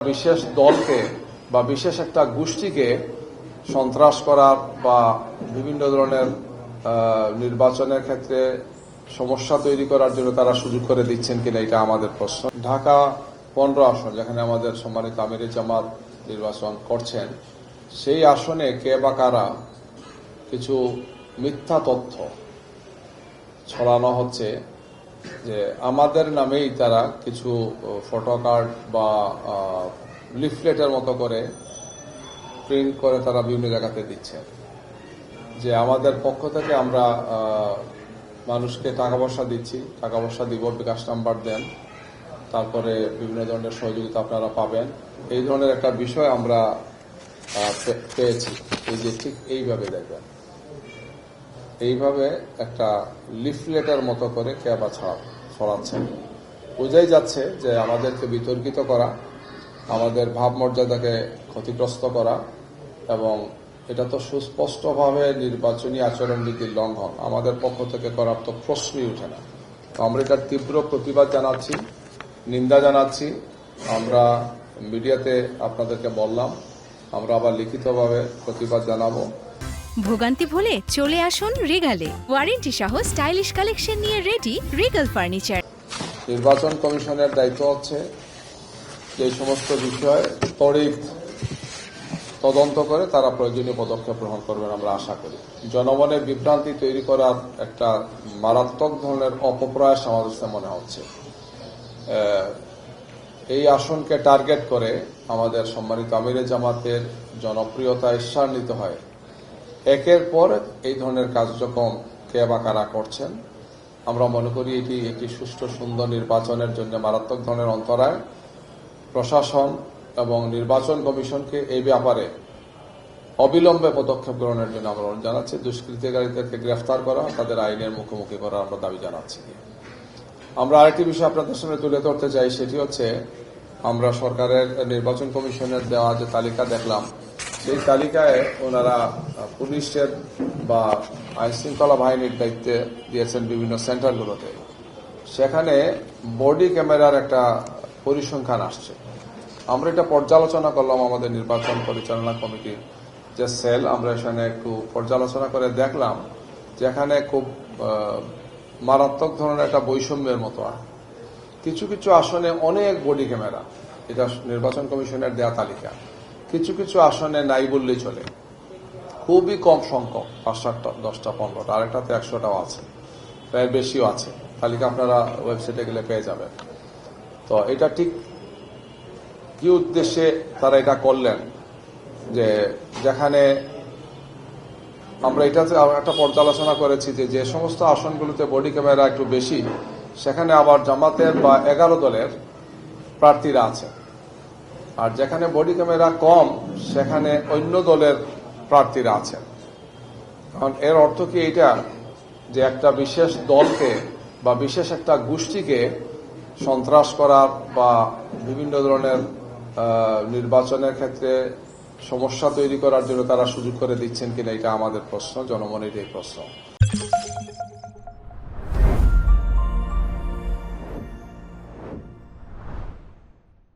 বিশেষ দলকে বা বিশেষ একটা গোষ্ঠীকে সন্ত্রাস করার বা বিভিন্ন ধরনের নির্বাচনের ক্ষেত্রে সমস্যা তৈরি করার জন্য তারা সুযোগ করে দিচ্ছেন কিনা, এটা আমাদের প্রশ্ন। ঢাকা 15 আসন, যেখানে আমাদের সম্মানিত আমিরে জামাত নির্বাচন করছেন, সেই আসনে কে বা কারা কিছু মিথ্যা তথ্য ছড়ানো হচ্ছে যে আমাদের নামেই তারা কিছু ফটো কার্ড বা লিফলেটের মতো করে প্রিন্ট করে তারা বিভিন্ন জায়গাতে দিচ্ছে যে আমাদের পক্ষ থেকে আমরা মানুষকে টাকা পয়সা দিচ্ছি, টাকা পয়সা দিব, বিকাশ নাম্বার দেন, তারপরে বিভিন্ন ধরনের সহযোগিতা আপনারা পাবেন। এই ধরনের একটা বিষয় আমরা পেয়েছি। এই যে ঠিক এইভাবে দেখবেন, এইভাবে একটা লিফলেটের মতো করে কে বা ছড়াচ্ছেন। বোঝাই যাচ্ছে যে আমাদেরকে বিতর্কিত করা, আমাদের ভাবমর্যাদাকে ক্ষতিগ্রস্ত করা, এবং এটা তো সুস্পষ্টভাবে নির্বাচনী আচরণবিধির লঙ্ঘন। আমাদের পক্ষ থেকে করার তো প্রশ্নই উঠে না। আমরা এটার তীব্র প্রতিবাদ জানাচ্ছি, নিন্দা জানাচ্ছি। আমরা মিডিয়াতে আপনাদেরকে বললাম, আমরা আবার লিখিতভাবে প্রতিবাদ জানাবো। ভোগান্তি ভুলে চলে আসুন রিগালে। ওয়ারেন্টি সহ স্টাইলিশ কালেকশন নিয়ে রেডি রিগাল ফার্নিচার। নির্বাচন কমিশনের দায়িত্ব হচ্ছে যে সমস্ত বিষয় তড়িৎ তদন্ত করে তারা প্রয়োজনীয় পদক্ষেপ গ্রহণ করবেন, আমরা আশা করি। জনমনে বিভ্রান্তি তৈরি করার একটা মারাত্মক ধরনের অপপ্রয়াস আমাদের কাছে মনে হচ্ছে। এই আসনকে টার্গেট করে আমাদের সম্মানিত আমিরে জামাতের জনপ্রিয়তা ঈর্ষান্বিত হয়। একের পর এই ধরনের কার্যক্রম কে বা কারা করছেন, আমরা মনে করি এটি একটি সুষ্ঠু সুন্দর নির্বাচনের জন্য মারাত্মক ধরনের অন্তরায়। প্রশাসন এবং নির্বাচন কমিশনকে এই ব্যাপারে অবিলম্বে পদক্ষেপ গ্রহণের জন্য আমরা অনুরোধ জানাচ্ছি। দুষ্কৃতিকারীদেরকে গ্রেফতার করা, তাদের আইনের মুখোমুখি করার আমরা দাবি জানাচ্ছি। আমরা আরেকটি বিষয় আপনাদের সামনে তুলে ধরতে চাই, সেটি হচ্ছে আমরা সরকারের নির্বাচন কমিশনের দেওয়া যে তালিকা দেখলাম, সেই তালিকায় ওনারা পুলিশের বা আইন শৃঙ্খলা বাহিনীর দায়িত্বে দিয়েছেন বিভিন্ন সেন্টারগুলোতে। সেখানে বডি ক্যামেরার একটা পরিসংখ্যান আসছে। আমরা এটা পর্যালোচনা করলাম আমাদের নির্বাচন পরিচালনা কমিটির যে সেল, আমরা এখানে একটু পর্যালোচনা করে দেখলাম যে এখানে খুব মারাত্মক ধরনের একটা বৈষম্যের মতো। কিছু কিছু আসনে অনেক বডি ক্যামেরা, এটা নির্বাচন কমিশনের দেয়া তালিকা। কিছু কিছু আসনে নাই বললেই চলে, খুবই কম সংখ্যক, 5-7টা, 10টা, 15টা, আরেকটাতে 100টাও আছে, প্রায় বেশিও আছে। তালিকা আপনারা ওয়েবসাইটে গেলে পেয়ে যাবেন। তো এটা ঠিক কি উদ্দেশ্যে তারা এটা করলেন, যে যেখানে আমরা এটাতে একটা পর্যালোচনা করেছি যে সমস্ত আসনগুলোতে বডি ক্যামেরা একটু বেশি, সেখানে আবার জামাতের বা 11 দলের প্রার্থীরা আছে। আর যেখানে বডি ক্যামেরা কম, সেখানে অন্য দলের প্রার্থীরা আছেন। কারণ এর অর্থ কি এটা, যে একটা বিশেষ দলকে বা বিশেষ একটা গোষ্ঠীকে সন্ত্রাস করার বা বিভিন্ন ধরনের নির্বাচনের ক্ষেত্রে সমস্যা তৈরি করার জন্য তারা সুযোগ করে দিচ্ছেন কিনা, এটা আমাদের প্রশ্ন, জনমনের এই প্রশ্ন।